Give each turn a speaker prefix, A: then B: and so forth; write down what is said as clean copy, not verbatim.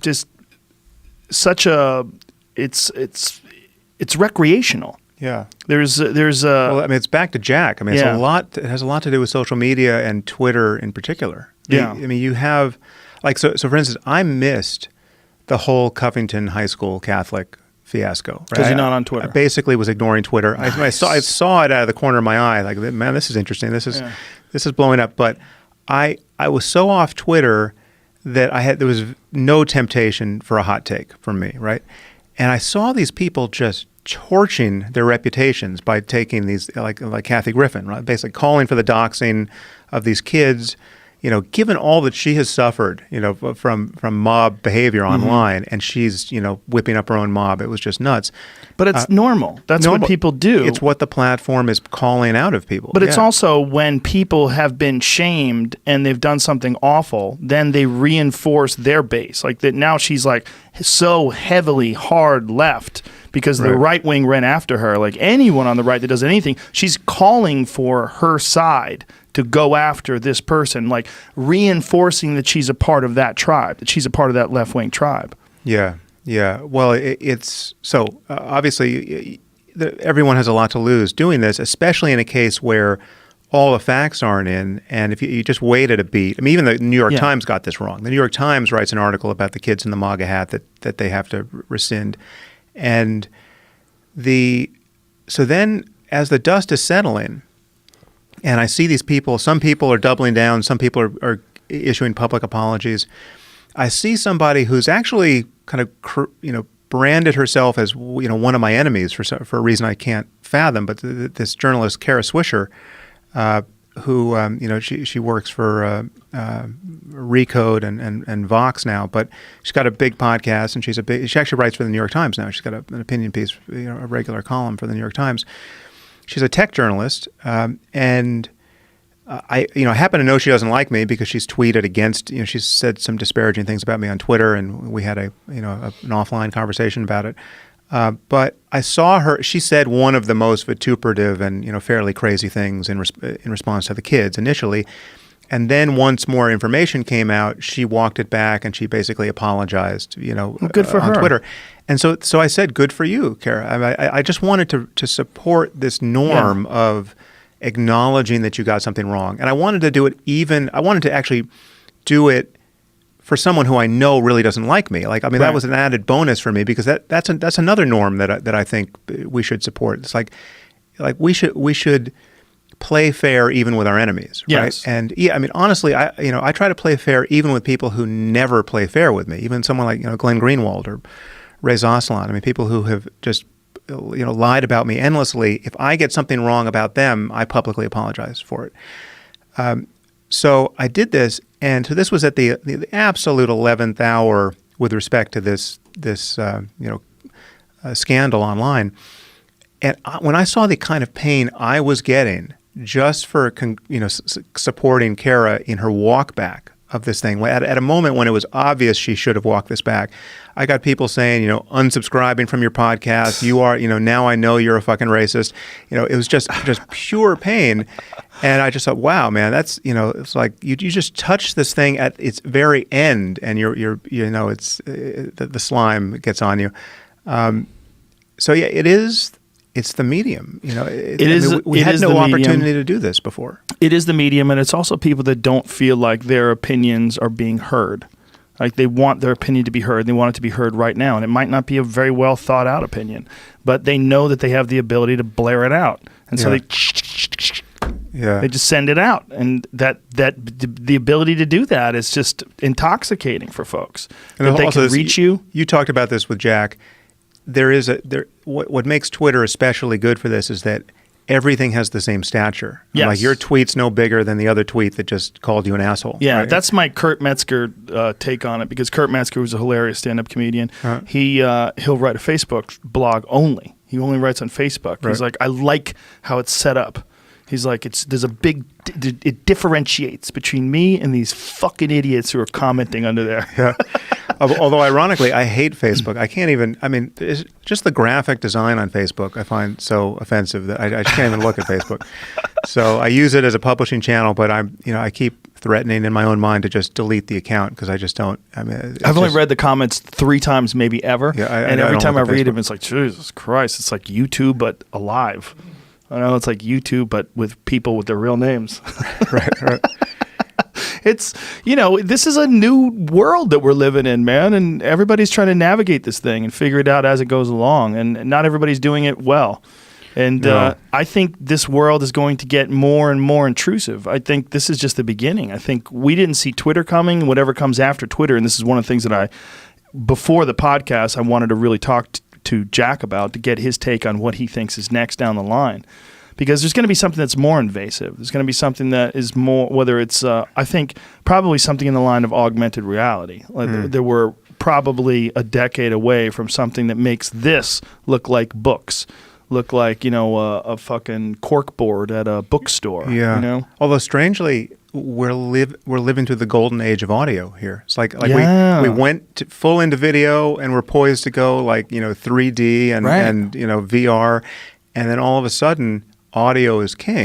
A: just such a it's recreational.
B: Yeah.
A: There's
B: well, I mean, it's back to Jack. I mean, it's a lot. It has a lot to do with social media and Twitter in particular.
A: Yeah.
B: I mean, you have like so. For instance, I missed the whole Covington High School Catholic fiasco
A: because you're not on Twitter.
B: I basically was ignoring Twitter.
A: Nice.
B: I saw it out of the corner of my eye. Like, man, this is interesting. This is blowing up. But I was so off Twitter that there was no temptation for a hot take from me, right? And I saw these people just torching their reputations by taking these, like Kathy Griffin, right? Basically calling for the doxing of these kids, given all that she has suffered, from mob behavior online, and she's, whipping up her own mob. It was just nuts.
A: But it's normal. That's what people do.
B: It's what the platform is calling out of people.
A: But it's also when people have been shamed and they've done something awful, then they reinforce their base. Like that now she's like so heavily hard left because the right wing ran after her. Like anyone on the right that does anything, she's calling for her side to go after this person, like reinforcing that she's a part of that tribe, that she's a part of that left-wing tribe.
B: Yeah, yeah. Well, it's so obviously everyone has a lot to lose doing this, especially in a case where all the facts aren't in, and if you just waited a beat. I mean, even the New York Times got this wrong. The New York Times writes an article about the kids in the MAGA hat that they have to rescind. And so then as the dust is settling, and I see these people, some people are doubling down, some people are issuing public apologies. I see somebody who's actually kind of, branded herself as, one of my enemies for a reason I can't fathom. But this journalist, Kara Swisher, who, she works for Recode and Vox now, but she's got a big podcast, and she actually writes for the New York Times now. She's got an opinion piece, a regular column for the New York Times. She's a tech journalist, and I happen to know she doesn't like me because she's tweeted against. She's said some disparaging things about me on Twitter, and we had an offline conversation about it. But I saw her. She said one of the most vituperative and fairly crazy things in response to the kids initially, and then once more information came out, she walked it back and she basically apologized.
A: Good for
B: on
A: her.
B: Twitter. And so I said, good for you, Kara. I just wanted to support this norm of acknowledging that you got something wrong. And I wanted to do it I wanted to actually do it for someone who I know really doesn't like me. That was an added bonus for me because that's another norm that I think we should support. It's like we should play fair even with our enemies, right?
A: Yes.
B: And honestly, I try to play fair even with people who never play fair with me. Even someone like Glenn Greenwald or Ray Zoslan. People who have just lied about me endlessly. If I get something wrong about them, I publicly apologize for it. So I did this, and so this was at the absolute 11th hour with respect to this scandal online. And when I saw the kind of pain I was getting just for supporting Kara in her walk back of this thing, at a moment when it was obvious she should have walked this back, I got people saying, unsubscribing from your podcast, you are, now I know you're a fucking racist. It was just pure pain. And I just thought, wow, man, that's, it's like you just touch this thing at its very end, and it's the slime gets on you. So yeah, it's the medium. We had no opportunity to do this before.
A: It is the medium, and it's also people that don't feel like their opinions are being heard. Like they want their opinion to be heard. They want it to be heard right now, and it might not be a very well thought out opinion, but they know that they have the ability to blare it out, and so they just send it out, and that the ability to do that is just intoxicating for folks.
B: And
A: that they can reach you.
B: You talked about this with Jack. What makes Twitter especially good for this is that everything has the same stature.
A: Yes.
B: Like your tweet's no bigger than the other tweet that just called you an asshole.
A: Yeah,
B: right?
A: That's my Kurt Metzger take on it, because Kurt Metzger was a hilarious stand-up comedian. He'll write a Facebook blog only. He only writes on Facebook. Right. He's like, I like how it's set up. He's like, it differentiates between me and these fucking idiots who are commenting under there.
B: Yeah. Although ironically, I hate Facebook. I can't even, it's just the graphic design on Facebook I find so offensive that I just can't even look at Facebook. So I use it as a publishing channel, but I keep threatening in my own mind to just delete the account because I just don't. I mean,
A: I've only read the comments 3 times, maybe ever.
B: Yeah,
A: and
B: I
A: every
B: don't
A: time I
B: look at
A: read
B: Facebook.
A: them, it's like, Jesus Christ, it's like YouTube, but alive. I know it's like YouTube, but with people with their real names.
B: right.
A: It's, this is a new world that we're living in, man. And everybody's trying to navigate this thing and figure it out as it goes along. And not everybody's doing it well. And
B: No.
A: I think this world is going to get more and more intrusive. I think this is just the beginning. I think we didn't see Twitter coming, whatever comes after Twitter. And this is one of the things that before the podcast, I wanted to really talk to Jack about to get his take on what he thinks is next down the line. Because there's going to be something that's more invasive. There's going to be something that is more, whether it's, I think, probably something in the line of augmented reality. Like there were probably a decade away from something that makes this look like books, look like, a fucking corkboard at a bookstore.
B: Yeah. Although strangely, we're living through the golden age of audio here. It's like
A: Yeah.
B: we went full into video and we're poised to go 3D and
A: Right.
B: VR, and then all of a sudden audio is king.